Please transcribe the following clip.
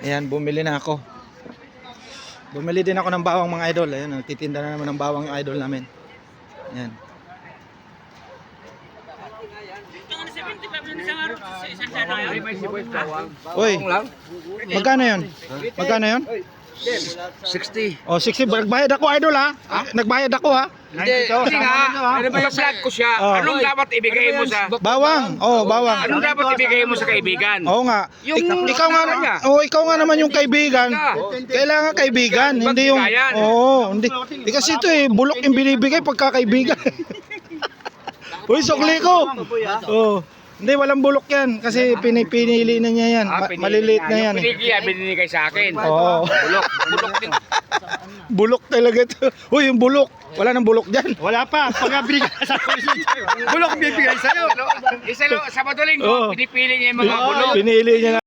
Ayan, bumili na ako. Bumili din ako ng bawang mga idol. Ayan, nagtitinda na naman ng bawang yung idol namin. Ayan. Uy, magkano yun? Magkano yun? 60. Oh, 60. Nagbayad ako idol ha. Nagbayad ako ha. Hindi nga. Ano ba yung vlog ko siya? Oh. Anong dapat ibigay mo sa... Bawang. Oh, bawang. Anong dapat ibigay mo sa kaibigan? Oo nga. Yung Ikaw nga, niya. ikaw nga naman yung kaibigan. Kailangan kaibigan, hindi yung hindi. Kasi ito bulok yung binibigay pagka kaibigan. Uy, sukli ko. Oh. Hindi, walang bulok yan kasi pinili na niya yan. Maliliit na yan. Binigay sa akin. Oo. Bulok din. Bulok talaga ito. Uy, yung bulok. Wala nang bulok dyan. Wala pa. Pagkabili ka sa bulok bibigay sa'yo. Isa lang, Sabado Linggo, pinipili niya yung mga bulok. Pinili niya na.